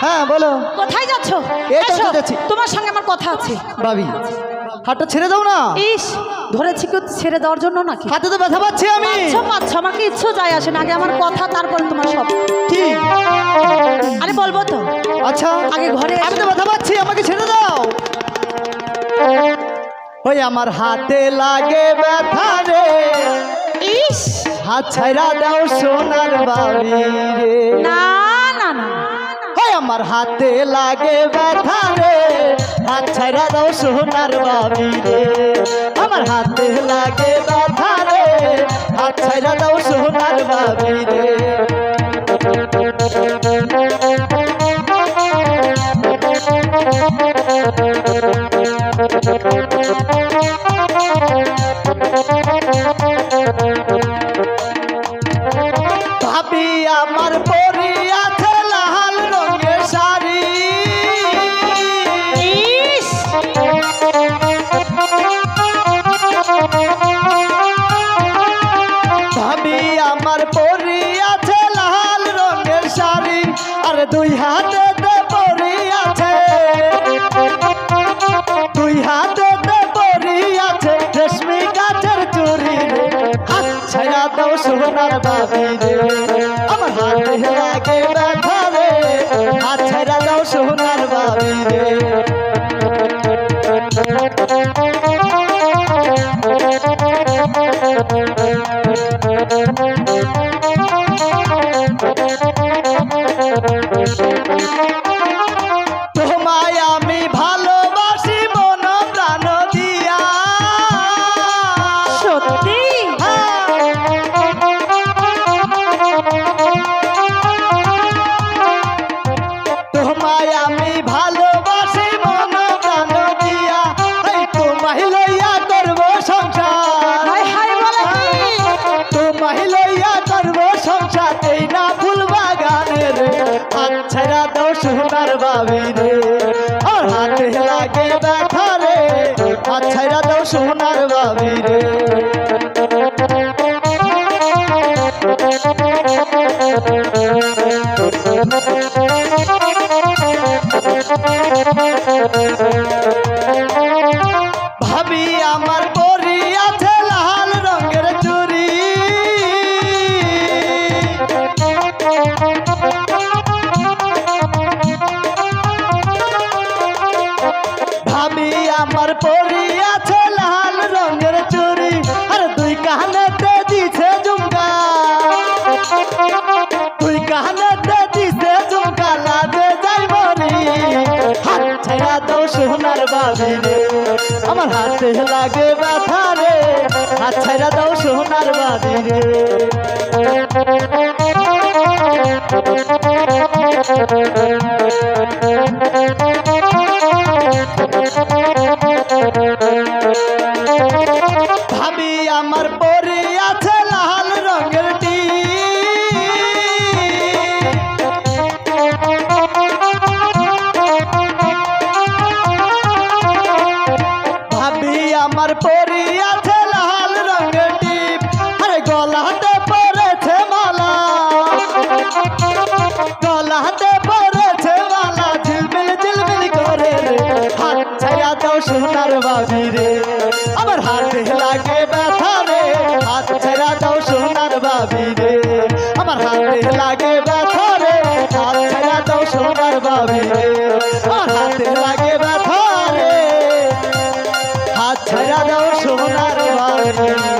হ্যাঁ বলো। কোথায় যাচ্ছ? এসো যাচ্ছি। তোমার সঙ্গে আমার কথা আছে। ভাবি হাতটা ছেড়ে দাও না। ইস ধরেছি কি ছেড়ে দেওয়ার জন্য নাকি? হাতে তো ব্যথা পাচ্ছি আমি। আচ্ছা আমার কি ইচ্ছে যায় আসে না, আগে আমার কথা তারপরে তোমার সব। কি? আরে বলবো তো। আচ্ছা আগে ঘরে আমি তো ব্যথা পাচ্ছি, আমাকে ছেড়ে দাও। ওই আমার হাতে লাগে ব্যথা রে, ইস হাত ছাইরা দাও সোনার বাড়ি রে। না না না ওই আমার হাতে লাগে ব্যথা রে, হাত ছাইরা দাও সোনার বাড়ি রে। আমার হাতে লাগে ব্যথা রে, হাত ছাইরা দাও সোনার বাড়ি রে। ভাবি আমার পরি আছে লাল রঙের শাড়ি, ভাবি আমার পরি আছে লাল রঙের শাড়ি, আর দুই হাতে পরি আছে, দুই হাতে পরি আছে রেশমি গাছের চুরি রে। হাত ছাইরা দাও সোনার বাবি রে, আমার হাতে লাগে ব্যথা রে, হাত ছাইরা দাও সোনার বাবি রে। তোমায় আমি ভালোবাসি মন প্রাণ দিয়া। সত্যি? তোমায় আমি ভালোবাসি মন প্রাণ দিয়া, এই তোমায় লইয়া করব সংসার। হায় হায় বলে কি? তোমায় লইয়া করব সংসার, এই না ফুল বাগানে রে। হাত ছাইরা দাও সোনার বাবি রে, আর হাতে লাগে ব্যথা রে, হাত ছাইরা দাও সোনার বাবি রে। ভাবি আমার পরি আছে লাল রঙের চুরি, ভাবি আমার পরি আছে লাল রঙের চুরি, আর দুই কানেতে দিছে ঝুমকা, দুই কানেতে দিছে ঝুমকা লাজে যাই মরি। হাত ছাইরা দাও সোনার বাবি রে, আমার হাতে লাগে ব্যথা রে, হাত ছাইরা দাও সোনার বাবি রে। ভাবি আমার পরি আছে লাল রঙের টি, ভাবি আমার পরি আছে লাল রঙের টিপ, আরে গলাতে পরেছে মালা, গলাতে পরেছে মালা ঝিলমিল ঝিলমিল করে রে। হাত ছাইরা দাও সোনার বাবি রে, আমার হাতে লাগে ব্যথা রে, হাত ছাইরা দাও সোনার বাবি রে। আমার হাতে লাগে ব্যথা রে, হাত ছাইরা দাও সোনার বাবি রে। আমার হাতে লাগে ব্যথা রে, হাত ছাইরা দাও সোনার বাবি রে।